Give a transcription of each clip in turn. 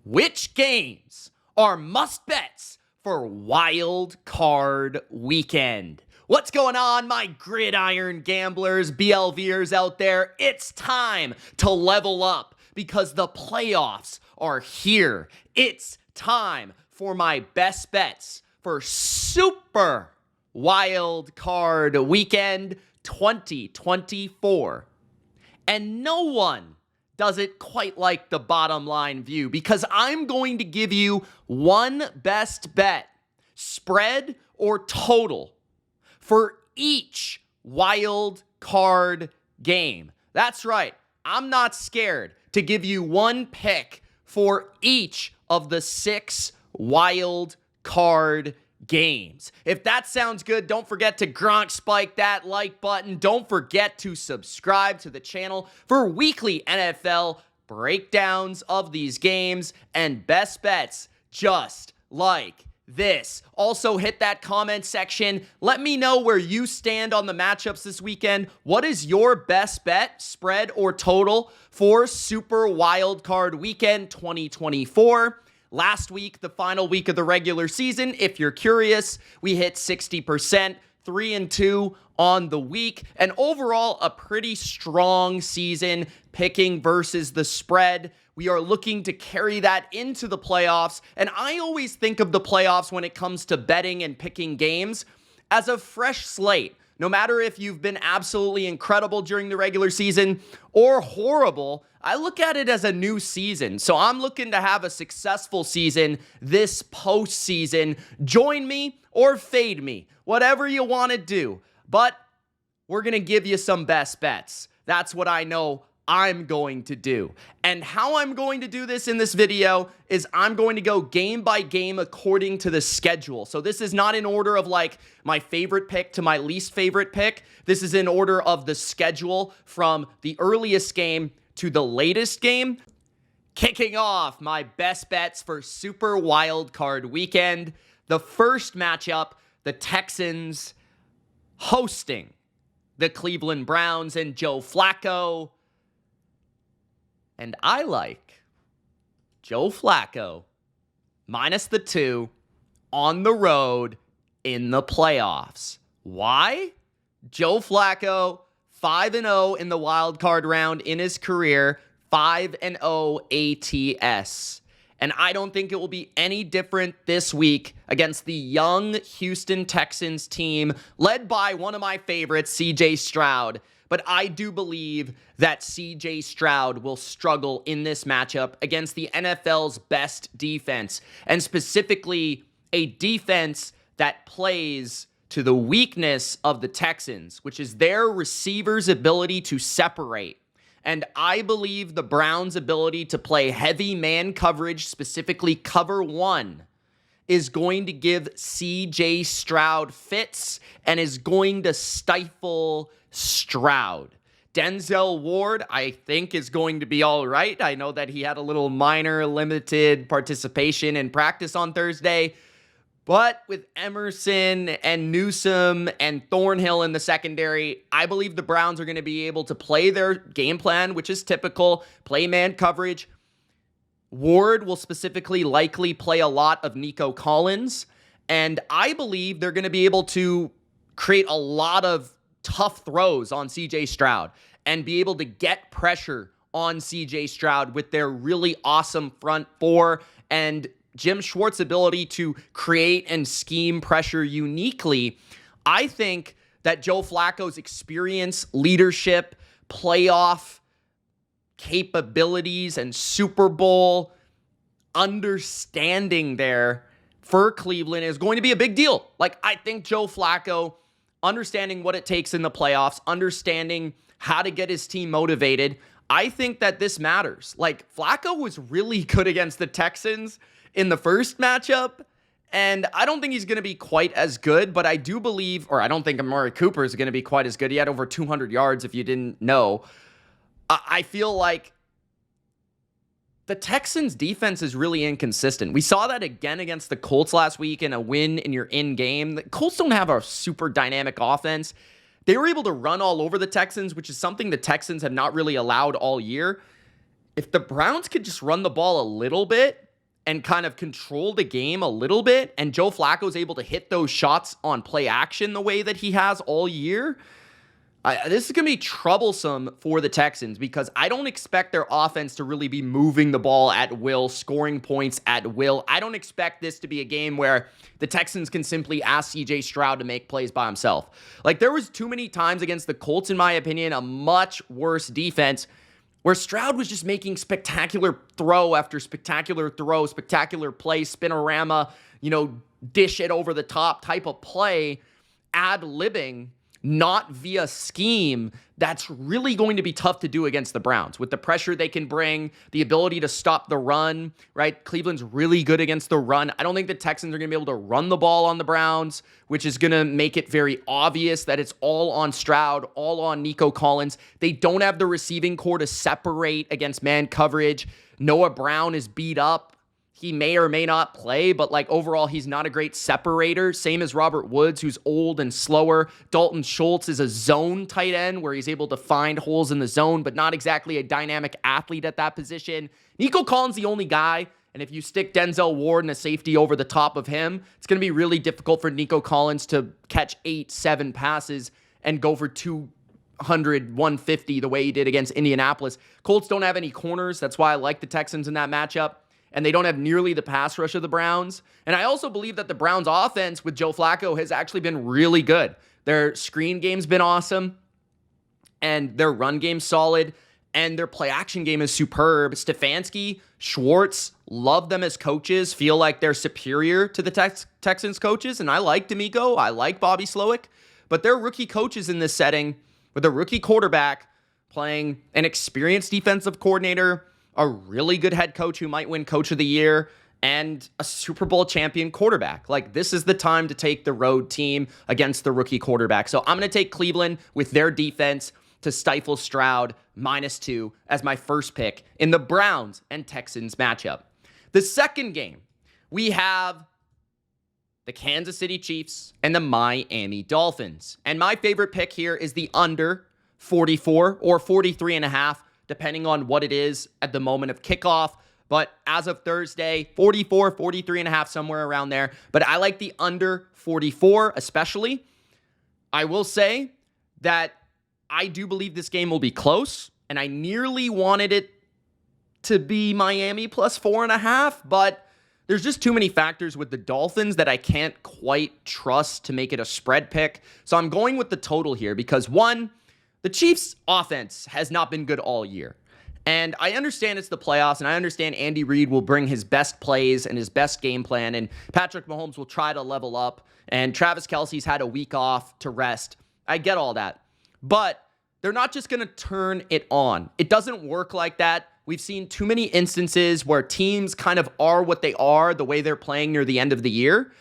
Which games are must-bets for Wild Card Weekend? What's going on, my gridiron gamblers, BLVers out there? It's time to level up because the playoffs are here. It's time for my best bets for Super Wild Card Weekend 2024. And no one does it quite like the bottom line view because I'm going to give you one best bet, spread or total, for each wild card game. That's right. I'm not scared to give you one pick for each of the 6 wild card games. If that sounds good, don't forget to Gronk spike that like button. Don't forget to subscribe to the channel for weekly NFL breakdowns of these games and best bets just like this. Also, hit that comment section. Let me know where you stand on the matchups this weekend. What is your best bet, spread or total, for Super Wild Card Weekend 2024? Last week, the final week of the regular season, if you're curious, we hit 60%, 3-2 on the week, and overall a pretty strong season picking versus the spread. We are looking to carry that into the playoffs, and I always think of the playoffs when it comes to betting and picking games as a fresh slate. No matter if you've been absolutely incredible during the regular season or horrible, I look at it as a new season. So I'm looking to have a successful season this postseason. Join me or fade me, whatever you want to do. But we're going to give you some best bets. That's what I know I'm going to do. And how I'm going to do this in this video is I'm going to go game by game according to the schedule. So this is not in order of like my favorite pick to my least favorite pick. This is in order of the schedule from the earliest game to the latest game. Kicking off my best bets for Super Wild Card Weekend. The first matchup, the Texans hosting the Cleveland Browns and Joe Flacco. And I like Joe Flacco minus the 2 on the road in the playoffs. Why? Joe Flacco, 5-0 in the wild card round in his career, 5-0 ATS. And I don't think it will be any different this week against the young Houston Texans team led by one of my favorites, CJ Stroud. But I do believe that CJ Stroud will struggle in this matchup against the NFL's best defense, and specifically a defense that plays to the weakness of the Texans, which is their receivers' ability to separate. And I believe the Browns' ability to play heavy man coverage, specifically cover 1, is going to give CJ Stroud fits and is going to stifle Stroud. Denzel Ward, I think, is going to be all right. I know that he had a little minor limited participation in practice on Thursday, but with Emerson and Newsome and Thornhill in the secondary, I believe the Browns are going to be able to play their game plan, which is typical, play man coverage. Ward will specifically likely play a lot of Nico Collins, and I believe they're going to be able to create a lot of tough throws on CJ Stroud and be able to get pressure on CJ Stroud with their really awesome front 4 and Jim Schwartz's ability to create and scheme pressure uniquely. I think that Joe Flacco's experience, leadership, playoff capabilities, and Super Bowl understanding there for Cleveland is going to be a big deal. Like, I think Joe Flacco, understanding what it takes in the playoffs, understanding how to get his team motivated, I think that this matters. Like, Flacco was really good against the Texans in the first matchup, and I don't think he's going to be quite as good, but I do believe, or I don't think Amari Cooper is going to be quite as good. He had over 200 yards, if you didn't know. I feel like the Texans' defense is really inconsistent. We saw that again against the Colts last week in a win in your in-game. The Colts don't have a super dynamic offense. They were able to run all over the Texans, which is something the Texans have not really allowed all year. If the Browns could just run the ball a little bit, and kind of control the game a little bit, and Joe Flacco's able to hit those shots on play action the way that he has all year, this is going to be troublesome for the Texans because I don't expect their offense to really be moving the ball at will, scoring points at will. I don't expect this to be a game where the Texans can simply ask CJ Stroud to make plays by himself. Like, there was too many times against the Colts, in my opinion, a much worse defense, where Stroud was just making spectacular throw after spectacular throw, spectacular play, spinorama, dish it over the top type of play, ad-libbing, not via scheme. That's really going to be tough to do against the Browns with the pressure they can bring, the ability to stop the run, right? Cleveland's really good against the run. I don't think the Texans are going to be able to run the ball on the Browns, which is going to make it very obvious that it's all on Stroud, all on Nico Collins. They don't have the receiving core to separate against man coverage. Noah Brown is beat up. He may or may not play, but overall, he's not a great separator. Same as Robert Woods, who's old and slower. Dalton Schultz is a zone tight end where he's able to find holes in the zone, but not exactly a dynamic athlete at that position. Nico Collins, the only guy, and if you stick Denzel Ward and a safety over the top of him, it's going to be really difficult for Nico Collins to catch 8-7 passes and go for 200, 150 the way he did against Indianapolis. Colts don't have any corners. That's why I like the Texans in that matchup. And they don't have nearly the pass rush of the Browns. And I also believe that the Browns offense with Joe Flacco has actually been really good. Their screen game's been awesome, and their run game's solid, and their play action game is superb. Stefanski, Schwartz, love them as coaches, feel like they're superior to the Texans coaches. And I like D'Amico, I like Bobby Slowick, but they're rookie coaches in this setting with a rookie quarterback playing an experienced defensive coordinator, a really good head coach who might win Coach of the Year, and a Super Bowl champion quarterback. This is the time to take the road team against the rookie quarterback. So I'm going to take Cleveland with their defense to stifle Stroud -2 as my first pick in the Browns and Texans matchup. The second game, we have the Kansas City Chiefs and the Miami Dolphins. And my favorite pick here is the under 44 or 43.5. Depending on what it is at the moment of kickoff. But as of Thursday, 44, 43.5, somewhere around there. But I like the under 44 especially. I will say that I do believe this game will be close, and I nearly wanted it to be Miami plus 4.5, but there's just too many factors with the Dolphins that I can't quite trust to make it a spread pick. So I'm going with the total here because, one, the Chiefs' offense has not been good all year. And I understand it's the playoffs, and I understand Andy Reid will bring his best plays and his best game plan, and Patrick Mahomes will try to level up, and Travis Kelce's had a week off to rest. I get all that. But they're not just going to turn it on. It doesn't work like that. We've seen too many instances where teams kind of are what they are the way they're playing near the end of the year.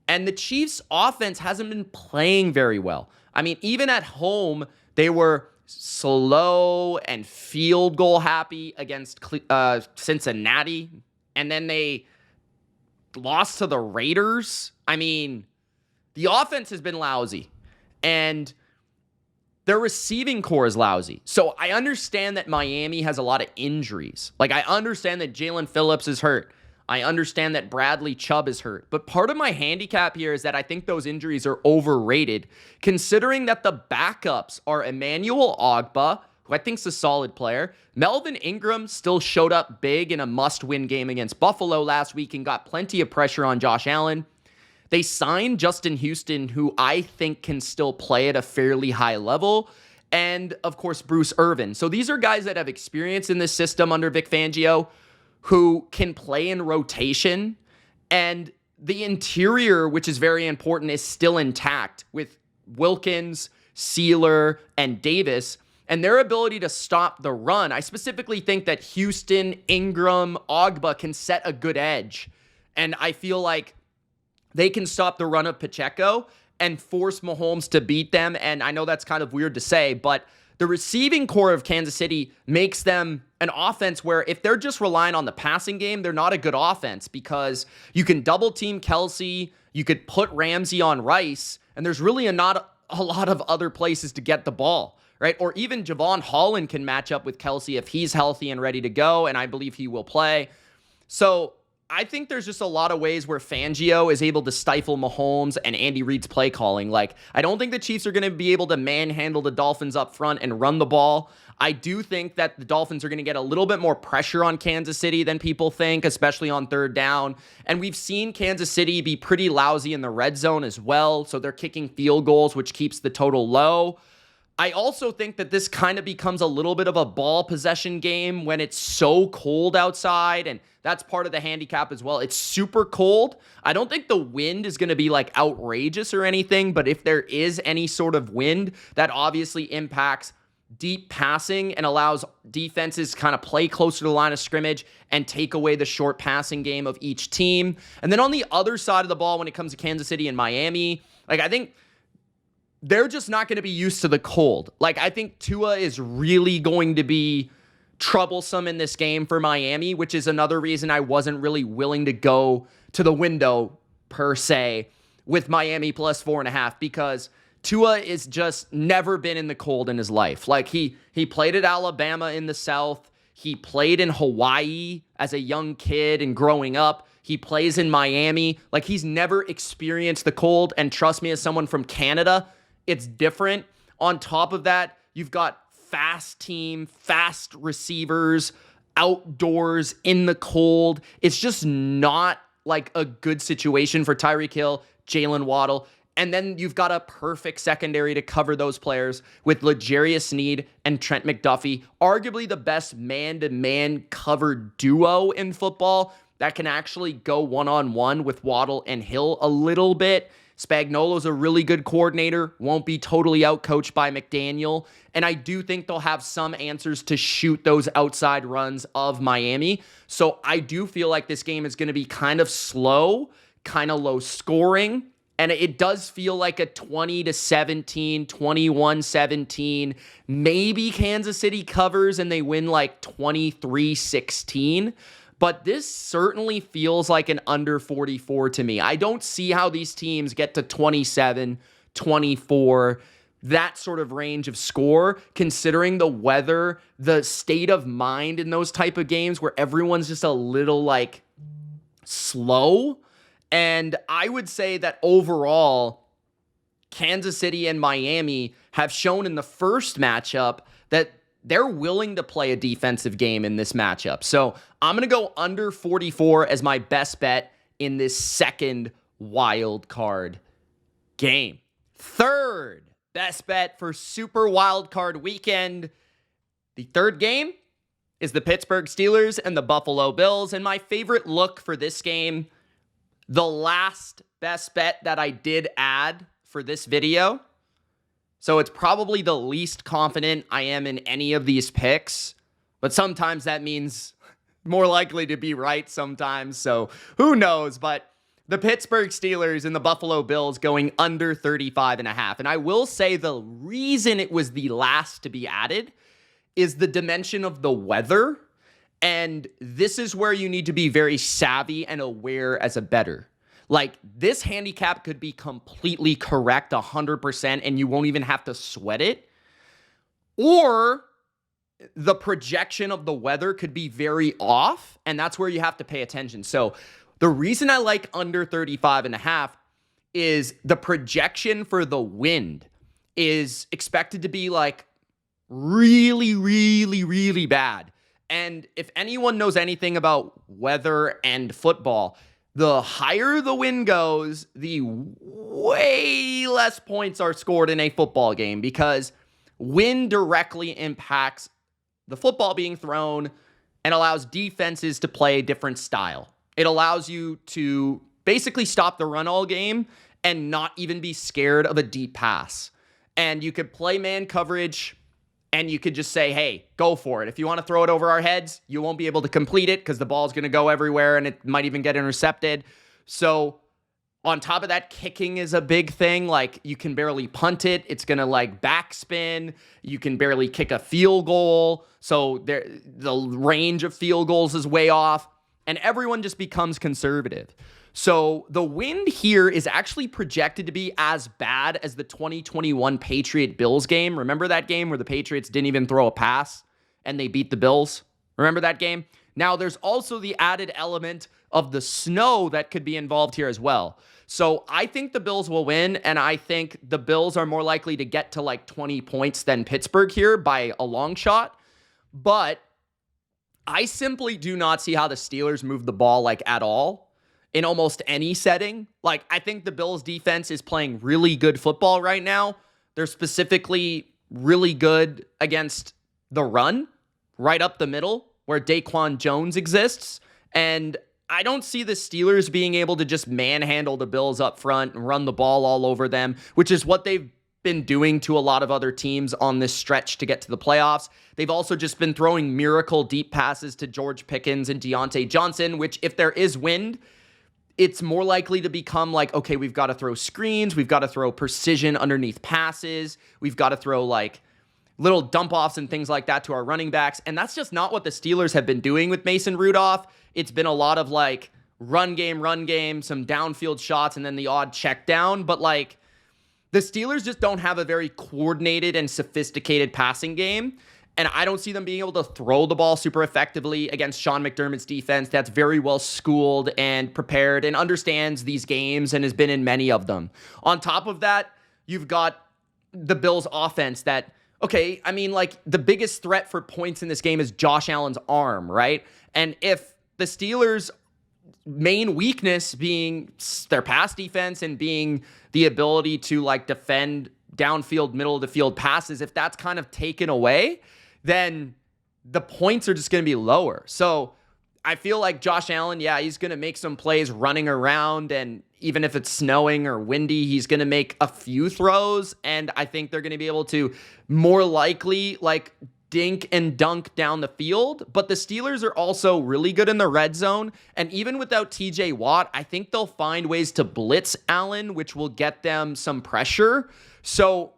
And the Chiefs' offense hasn't been playing very well. I mean, even at home, they were slow and field goal happy against Cincinnati. And then they lost to the Raiders. I mean, the offense has been lousy. And their receiving core is lousy. So I understand that Miami has a lot of injuries. I understand that Jalen Phillips is hurt. I understand that Bradley Chubb is hurt. But part of my handicap here is that I think those injuries are overrated, considering that the backups are Emmanuel Ogbah, who I think is a solid player. Melvin Ingram still showed up big in a must-win game against Buffalo last week and got plenty of pressure on Josh Allen. They signed Justin Houston, who I think can still play at a fairly high level. And, of course, Bruce Irvin. So these are guys that have experience in this system under Vic Fangio, who can play in rotation, and the interior, which is very important, is still intact with Wilkins, Sealer, and Davis, and their ability to stop the run. I specifically think that Houston, Ingram, Ogbah can set a good edge, and I feel like they can stop the run of Pacheco and force Mahomes to beat them, and I know that's kind of weird to say, but the receiving core of Kansas City makes them an offense where if they're just relying on the passing game, they're not a good offense because you can double team Kelce, you could put Ramsey on Rice, and there's really not a lot of other places to get the ball, right? Or even Javon Holland can match up with Kelce if he's healthy and ready to go, and I believe he will play. So I think there's just a lot of ways where Fangio is able to stifle Mahomes and Andy Reid's play calling. Like, I don't think the Chiefs are going to be able to manhandle the Dolphins up front and run the ball. I do think that the Dolphins are going to get a little bit more pressure on Kansas City than people think, especially on third down. And we've seen Kansas City be pretty lousy in the red zone as well. So they're kicking field goals, which keeps the total low. I also think that this kind of becomes a little bit of a ball possession game when it's so cold outside, and that's part of the handicap as well. It's super cold. I don't think the wind is going to be like outrageous or anything, but if there is any sort of wind, that obviously impacts deep passing and allows defenses kind of play closer to the line of scrimmage and take away the short passing game of each team. And then on the other side of the ball, when it comes to Kansas City and Miami, like, I think they're just not going to be used to the cold. Like, I think Tua is really going to be troublesome in this game for Miami, which is another reason I wasn't really willing to go to the window, per se, with Miami plus 4.5, because Tua is just never been in the cold in his life. Like, he played at Alabama in the South. He played in Hawaii as a young kid and growing up. He plays in Miami. Like, he's never experienced the cold. And trust me, as someone from Canada, it's different. On top of that, you've got fast team, fast receivers, outdoors in the cold. It's just not like a good situation for Tyreek Hill, Jalen Waddle. And then you've got a perfect secondary to cover those players with L'Jarius Sneed and Trent McDuffie, arguably the best man-to-man covered duo in football that can actually go one-on-one with Waddle and Hill a little bit. Spagnuolo's a really good coordinator, won't be totally outcoached by McDaniel, and I do think they'll have some answers to shoot those outside runs of Miami. So I do feel like this game is going to be kind of slow, kind of low scoring, and it does feel like a 20-17, 21-17. Maybe Kansas City covers and they win like 23-16. But this certainly feels like an under 44 to me. I don't see how these teams get to 27, 24, that sort of range of score, considering the weather, the state of mind in those type of games where everyone's just a little like slow. And I would say that overall, Kansas City and Miami have shown in the first matchup that they're willing to play a defensive game in this matchup. So I'm going to go under 44 as my best bet in this second wild card game. Third best bet for Super Wild Card Weekend. The third game is the Pittsburgh Steelers and the Buffalo Bills. And my favorite look for this game, the last best bet that I did add for this video. So it's probably the least confident I am in any of these picks, but sometimes that means more likely to be right sometimes. So who knows? But the Pittsburgh Steelers and the Buffalo Bills going under 35.5. And I will say the reason it was the last to be added is the dimension of the weather. And this is where you need to be very savvy and aware as a bettor. Like, this handicap could be completely correct 100% and you won't even have to sweat it. Or the projection of the weather could be very off, and that's where you have to pay attention. So the reason I like under 35.5 is the projection for the wind is expected to be like really, really, really bad. And if anyone knows anything about weather and football, the higher the wind goes, the way less points are scored in a football game, because wind directly impacts the football being thrown and allows defenses to play a different style. It allows you to basically stop the run all game and not even be scared of a deep pass. And you could play man coverage and you could just say, hey, go for it. If you want to throw it over our heads, you won't be able to complete it because the ball's going to go everywhere and it might even get intercepted. So on top of that, kicking is a big thing. Like, you can barely punt it. It's going to like backspin. You can barely kick a field goal. So the range of field goals is way off. And everyone just becomes conservative. So the wind here is actually projected to be as bad as the 2021 Patriot-Bills game. Remember that game where the Patriots didn't even throw a pass and they beat the Bills? Remember that game? Now, there's also the added element of the snow that could be involved here as well. So I think the Bills will win, and I think the Bills are more likely to get to like 20 points than Pittsburgh here by a long shot. But I simply do not see how the Steelers move the ball like at all in almost any setting. Like, I think the Bills defense is playing really good football right now. They're specifically really good against the run right up the middle where Daquan Jones exists. And I don't see the Steelers being able to just manhandle the Bills up front and run the ball all over them, which is what they've been doing to a lot of other teams on this stretch to get to the playoffs. They've also just been throwing miracle deep passes to George Pickens and Deontay Johnson, which if there is wind, it's more likely to become like, okay, we've got to throw screens. We've got to throw precision underneath passes. We've got to throw like little dump offs and things like that to our running backs. And that's just not what the Steelers have been doing with Mason Rudolph. It's been a lot of like run game, some downfield shots, and then the odd check down. But like the Steelers just don't have a very coordinated and sophisticated passing game. And I don't see them being able to throw the ball super effectively against Sean McDermott's defense that's very well schooled and prepared and understands these games and has been in many of them. On top of that, you've got the Bills offense that, okay, I mean, like the biggest threat for points in this game is Josh Allen's arm, right? And if the Steelers' main weakness being their pass defense and being the ability to like defend downfield, middle of the field passes, if that's kind of taken away, then the points are just going to be lower. So I feel like Josh Allen, yeah, he's going to make some plays running around, and even if it's snowing or windy, he's going to make a few throws, and I think they're going to be able to more likely like dink and dunk down the field. But the Steelers are also really good in the red zone, and even without TJ Watt, I think they'll find ways to blitz Allen, which will get them some pressure. So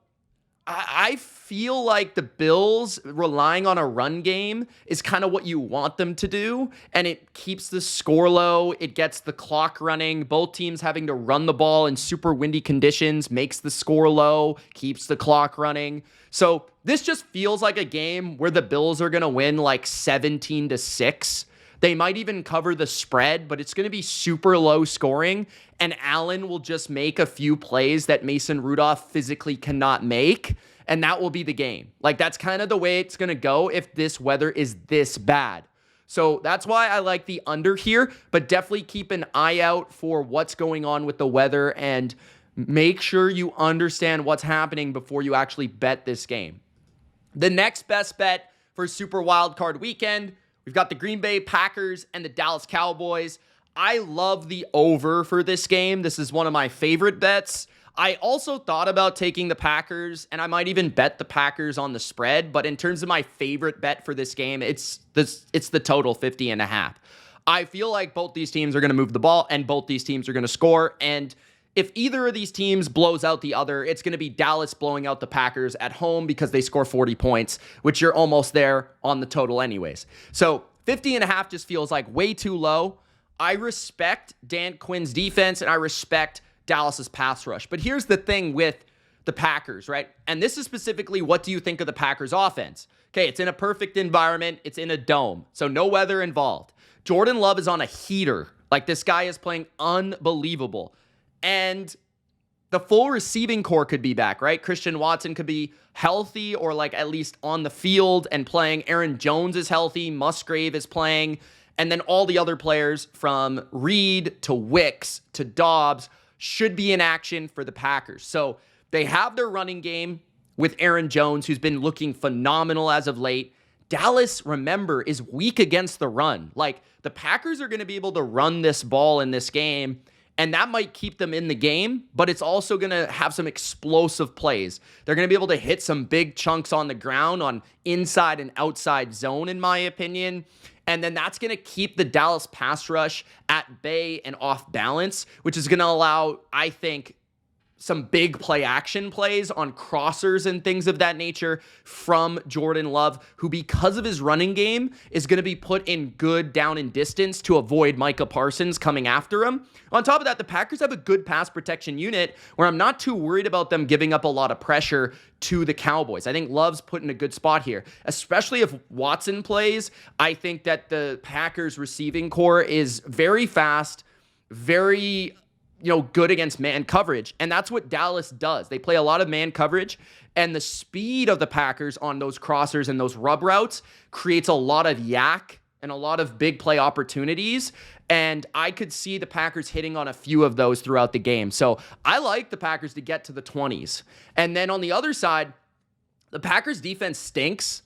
I feel like the Bills relying on a run game is kind of what you want them to do, and it keeps the score low. It gets the clock running. Both teams having to run the ball in super windy conditions makes the score low, keeps the clock running. So this just feels like a game where the Bills are going to win like 17-6. They might even cover the spread, but it's going to be super low scoring, and Allen will just make a few plays that Mason Rudolph physically cannot make, and that will be the game. Like, that's kind of the way it's going to go if this weather is this bad. So that's why I like the under here, but definitely keep an eye out for what's going on with the weather and make sure you understand what's happening before you actually bet this game. The next best bet for Super Wildcard Weekend, we've got the Green Bay Packers and the Dallas Cowboys. I love the over for this game. This is one of my favorite bets. I also thought about taking the Packers, and I might even bet the Packers on the spread, but in terms of my favorite bet for this game, it's the total 50.5. I feel like both these teams are going to move the ball, and both these teams are going to score, and if either of these teams blows out the other, it's going to be Dallas blowing out the Packers at home because they score 40 points, which you're almost there on the total anyways. So 50.5 just feels like way too low. I respect Dan Quinn's defense, and I respect Dallas's pass rush. But here's the thing with the Packers, right? And this is specifically, what do you think of the Packers offense? Okay, it's in a perfect environment. It's in a dome, so no weather involved. Jordan Love is on a heater. Like, this guy is playing unbelievable. And the full receiving core could be back, right? Christian Watson could be healthy or like at least on the field and playing. Aaron Jones is healthy. Musgrave is playing. And then all the other players from Reed to Wicks to Dobbs should be in action for the Packers. So they have their running game with Aaron Jones, who's been looking phenomenal as of late. Dallas, remember, is weak against the run. Like, the Packers are going to be able to run this ball in this game, and that might keep them in the game, but it's also going to have some explosive plays. They're going to be able to hit some big chunks on the ground on inside and outside zone, in my opinion. And then that's going to keep the Dallas pass rush at bay and off balance, which is going to allow, I think, some big play action plays on crossers and things of that nature from Jordan Love, who because of his running game is going to be put in good down and distance to avoid Micah Parsons coming after him. On top of that, the Packers have a good pass protection unit where I'm not too worried about them giving up a lot of pressure to the Cowboys. I think Love's put in a good spot here, especially if Watson plays. I think that the Packers receiving core is very fast, very good against man coverage. And that's what Dallas does. They play a lot of man coverage, and the speed of the Packers on those crossers and those rub routes creates a lot of yak and a lot of big play opportunities. And I could see the Packers hitting on a few of those throughout the game. So I like the Packers to get to the 20s. And then on the other side, the Packers defense stinks.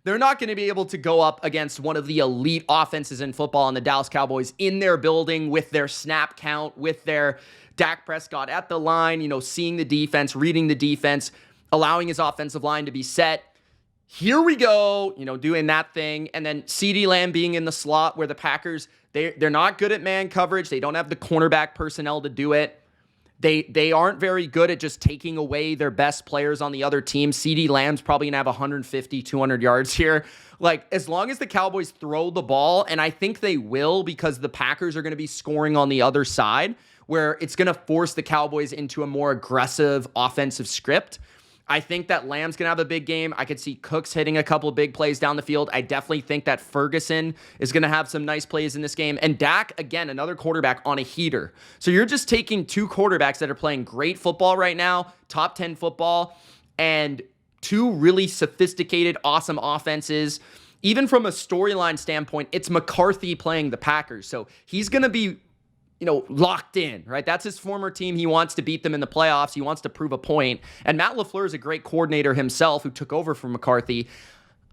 They're not going to be able to go up against one of the elite offenses in football in the Dallas Cowboys in their building with their snap count, with their Dak Prescott at the line, seeing the defense, reading the defense, allowing his offensive line to be set. Here we go, doing that thing. And then CeeDee Lamb being in the slot where the Packers, they're not good at man coverage. They don't have the cornerback personnel to do it. They aren't very good at just taking away their best players on the other team. CeeDee Lamb's probably going to have 150, 200 yards here. As long as the Cowboys throw the ball, and I think they will because the Packers are going to be scoring on the other side, where it's going to force the Cowboys into a more aggressive offensive script. I think that Lamb's going to have a big game. I could see Cooks hitting a couple of big plays down the field. I definitely think that Ferguson is going to have some nice plays in this game. And Dak, again, another quarterback on a heater. So you're just taking two quarterbacks that are playing great football right now, top 10 football, and two really sophisticated, awesome offenses. Even from a storyline standpoint, it's McCarthy playing the Packers. So he's going to be locked in, right? That's his former team. He wants to beat them in the playoffs. He wants to prove a point. And Matt LaFleur is a great coordinator himself who took over from McCarthy.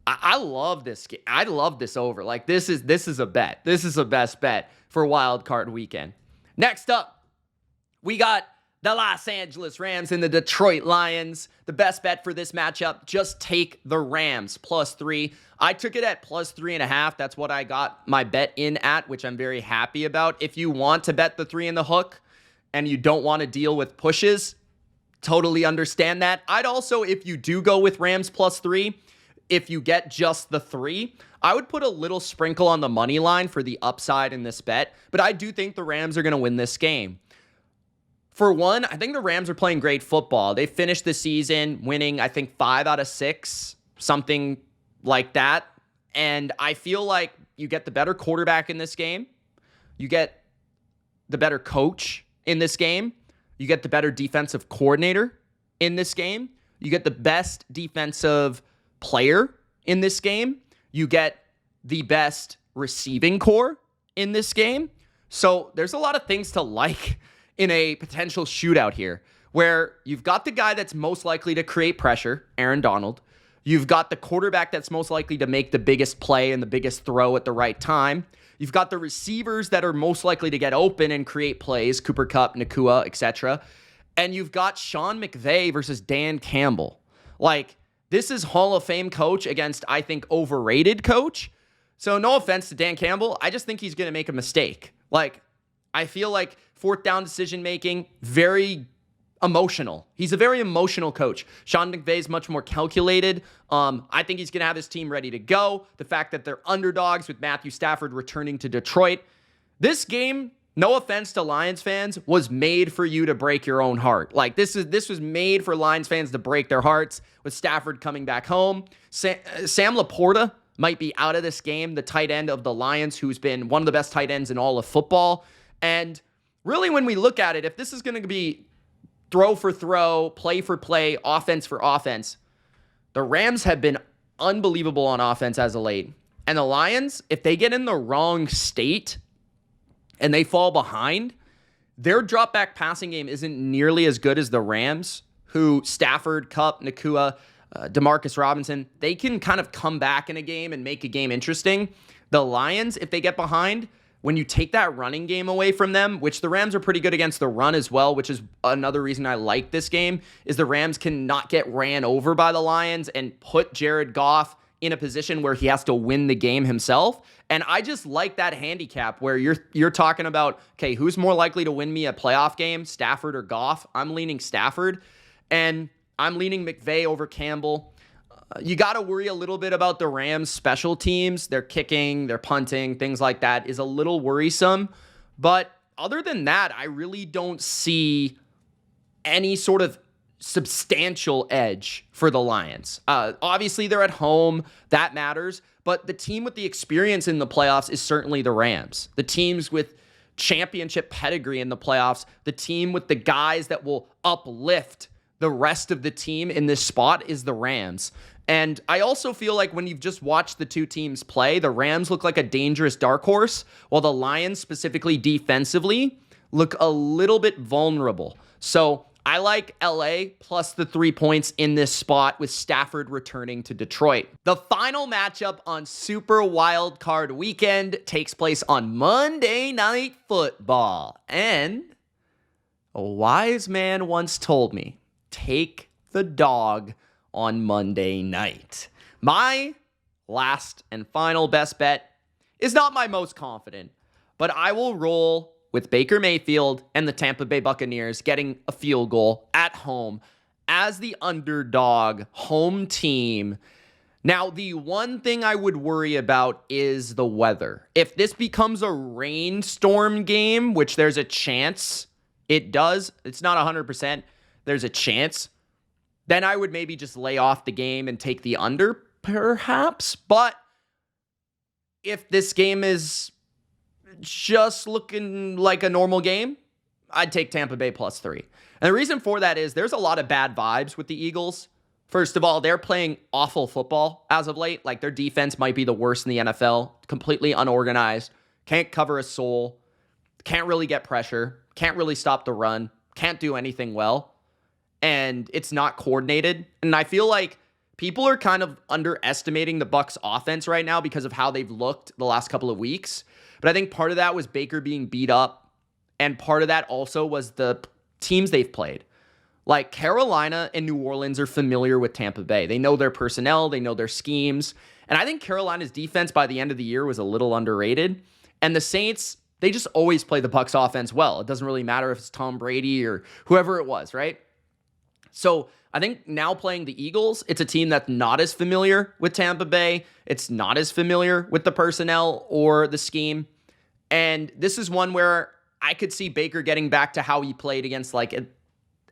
I love this game. I love this over. This is a bet. This is a best bet for Wild Card Weekend. Next up, we got the Los Angeles Rams and the Detroit Lions. The best bet for this matchup, just take the Rams +3. I took it at +3.5. That's what I got my bet in at, which I'm very happy about. If you want to bet the 3 in the hook and you don't want to deal with pushes, totally understand that. I'd also, if you do go with Rams +3, if you get just the 3, I would put a little sprinkle on the money line for the upside in this bet. But I do think the Rams are going to win this game. For one, I think the Rams are playing great football. They finished the season winning, I think, 5 out of 6, something like that. And I feel like you get the better quarterback in this game. You get the better coach in this game. You get the better defensive coordinator in this game. You get the best defensive player in this game. You get the best receiving core in this game. So there's a lot of things to like in a potential shootout here, where you've got the guy that's most likely to create pressure, Aaron Donald. You've got the quarterback that's most likely to make the biggest play and the biggest throw at the right time. You've got the receivers that are most likely to get open and create plays, Cooper Kupp, Nakua, etc. And you've got Sean McVay versus Dan Campbell. This is Hall of Fame coach against, I think, overrated coach. So no offense to Dan Campbell. I just think he's going to make a mistake. I feel like fourth down decision-making, very emotional. He's a very emotional coach. Sean McVay is much more calculated. I think he's going to have his team ready to go. The fact that they're underdogs with Matthew Stafford returning to Detroit. This game, no offense to Lions fans, was made for you to break your own heart. This was made for Lions fans to break their hearts with Stafford coming back home. Sam Laporta might be out of this game, the tight end of the Lions, who's been one of the best tight ends in all of football. And really, when we look at it, if this is going to be throw for throw, play for play, offense for offense, the Rams have been unbelievable on offense as of late. And the Lions, if they get in the wrong state and they fall behind, their drop back passing game isn't nearly as good as the Rams, who Stafford, Kupp, Nakua, Demarcus Robinson, they can kind of come back in a game and make a game interesting. The Lions, if they get behind, when you take that running game away from them, which the Rams are pretty good against the run as well, which is another reason I like this game, is the Rams can not get ran over by the Lions and put Jared Goff in a position where he has to win the game himself. And I just like that handicap where you're talking about, okay, who's more likely to win me a playoff game, Stafford or Goff? I'm leaning Stafford, and I'm leaning McVay over Campbell. You got to worry a little bit about the Rams' special teams. Their kicking, their punting, things like that is a little worrisome. But other than that, I really don't see any sort of substantial edge for the Lions. Obviously, they're at home. That matters. But the team with the experience in the playoffs is certainly the Rams. The teams with championship pedigree in the playoffs, the team with the guys that will uplift the rest of the team in this spot is the Rams. And I also feel like when you've just watched the two teams play, the Rams look like a dangerous dark horse, while the Lions, specifically defensively, look a little bit vulnerable. So I like LA plus the 3 points in this spot with Stafford returning to Detroit. The final matchup on Super Wild Card Weekend takes place on Monday Night Football. And a wise man once told me, take the dog on Monday night. My last and final best bet is not my most confident, but I will roll with Baker Mayfield and the Tampa Bay Buccaneers getting a field goal at home as the underdog home team. Now, the one thing I would worry about is the weather. If this becomes a rainstorm game, which there's a chance it does, it's not 100%, there's a chance, then I would maybe just lay off the game and take the under, perhaps. But if this game is just looking like a normal game, I'd take Tampa Bay plus 3. And the reason for that is there's a lot of bad vibes with the Eagles. First of all, they're playing awful football as of late. Like, their defense might be the worst in the NFL. Completely unorganized. Can't cover a soul. Can't really get pressure. Can't really stop the run. Can't do anything well. And it's not coordinated. And I feel like people are kind of underestimating the Bucs offense right now because of how they've looked the last couple of weeks. But I think part of that was Baker being beat up. And part of that also was the teams they've played. Like, Carolina and New Orleans are familiar with Tampa Bay. They know their personnel. They know their schemes. And I think Carolina's defense by the end of the year was a little underrated. And the Saints, they just always play the Bucs offense well. It doesn't really matter if it's Tom Brady or whoever it was, right? So I think now playing the Eagles, it's a team that's not as familiar with Tampa Bay. It's not as familiar with the personnel or the scheme. And this is one where I could see Baker getting back to how he played against like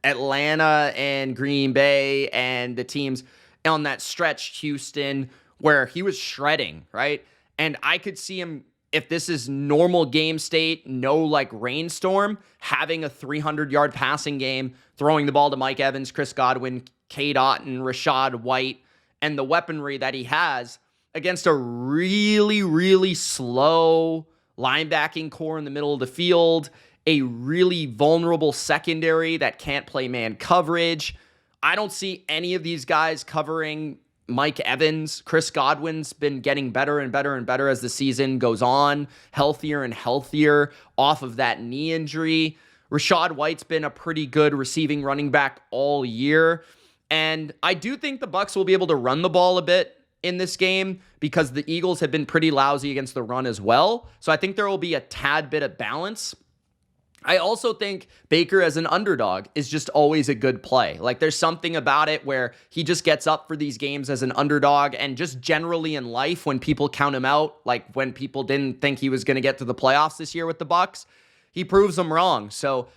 Atlanta and Green Bay and the teams on that stretch, Houston, where he was shredding, right? And I could see him, if this is normal game state, no like rainstorm, having a 300-yard passing game, throwing the ball to Mike Evans, Chris Godwin, Cade Otton, Rashad White, and the weaponry that he has against a really, really slow linebacking core in the middle of the field, a really vulnerable secondary that can't play man coverage. I don't see any of these guys covering Mike Evans. Chris Godwin's been getting better and better and better as the season goes on, healthier and healthier off of that knee injury. Rashad White's been a pretty good receiving running back all year. And I do think the Bucs will be able to run the ball a bit in this game because the Eagles have been pretty lousy against the run as well. So I think there will be a tad bit of balance. I also think Baker as an underdog is just always a good play. Like, there's something about it where he just gets up for these games as an underdog, and just generally in life when people count him out, like when people didn't think he was going to get to the playoffs this year with the Bucs, he proves them wrong. So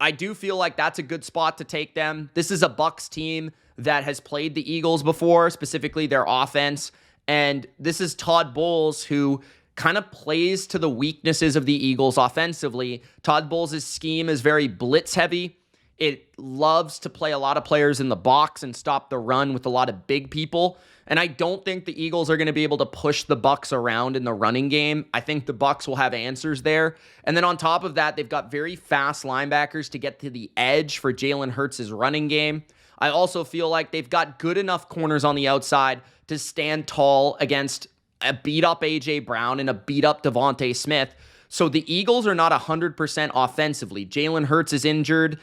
I do feel like that's a good spot to take them. This is a Bucs team that has played the Eagles before, specifically their offense. And this is Todd Bowles, who kind of plays to the weaknesses of the Eagles offensively. Todd Bowles' scheme is very blitz heavy. It loves to play a lot of players in the box and stop the run with a lot of big people. And I don't think the Eagles are going to be able to push the Bucs around in the running game. I think the Bucs will have answers there. And then on top of that, they've got very fast linebackers to get to the edge for Jalen Hurts' running game. I also feel like they've got good enough corners on the outside to stand tall against a beat-up A.J. Brown and a beat-up Devontae Smith. So the Eagles are not 100% offensively. Jalen Hurts is injured.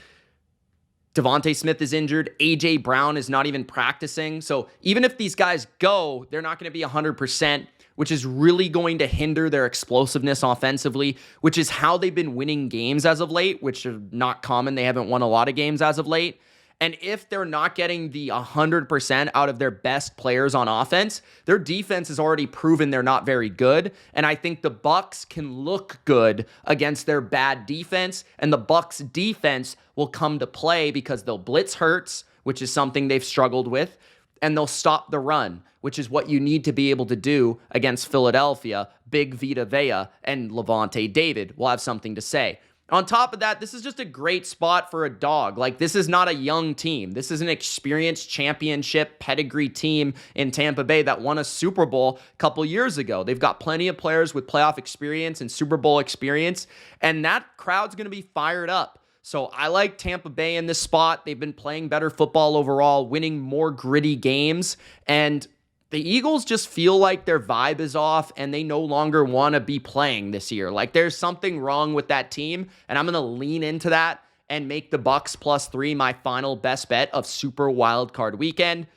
Devontae Smith is injured. A.J. Brown is not even practicing. So even if these guys go, they're not going to be 100%, which is really going to hinder their explosiveness offensively, which is how they've been winning games as of late, which are not common. They haven't won a lot of games as of late. And if they're not getting the 100% out of their best players on offense, their defense has already proven they're not very good. And I think the Bucs can look good against their bad defense. And the Bucs defense will come to play because they'll blitz Hurts, which is something they've struggled with, and they'll stop the run, which is what you need to be able to do against Philadelphia. Big Vita Vea and Levante David will have something to say. On top of that, this is just a great spot for a dog. Like, this is not a young team. This is an experienced championship pedigree team in Tampa Bay that won a Super Bowl a couple years ago. They've got plenty of players with playoff experience and Super Bowl experience, and that crowd's going to be fired up. So I like Tampa Bay in this spot. They've been playing better football overall, winning more gritty games, and the Eagles just feel like their vibe is off and they no longer want to be playing this year. Like, there's something wrong with that team, and I'm going to lean into that and make the Bucs +3 my final best bet of Super Wildcard Weekend.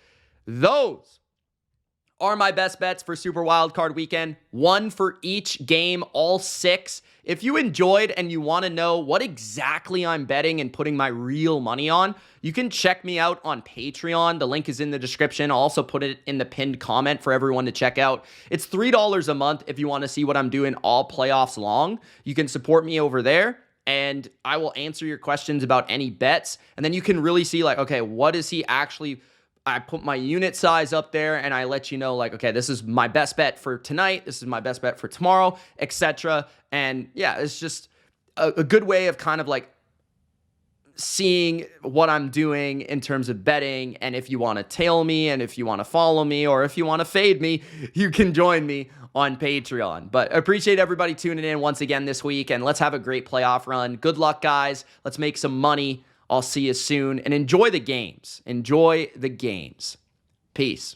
Those are my best bets for Super Wildcard Weekend. One for each game, all 6. If you enjoyed and you want to know what exactly I'm betting and putting my real money on, you can check me out on Patreon. The link is in the description. I'll also put it in the pinned comment for everyone to check out. It's $3 a month if you want to see what I'm doing all playoffs long. You can support me over there, and I will answer your questions about any bets. And then you can really see, like, okay, what is he actually... I put my unit size up there and I let you know, like, okay, this is my best bet for tonight. This is my best bet for tomorrow, etc. And yeah, it's just a good way of kind of like seeing what I'm doing in terms of betting. And if you want to tail me and if you want to follow me or if you want to fade me, you can join me on Patreon. But I appreciate everybody tuning in once again this week, and let's have a great playoff run. Good luck, guys. Let's make some money. I'll see you soon, and enjoy the games. Enjoy the games. Peace.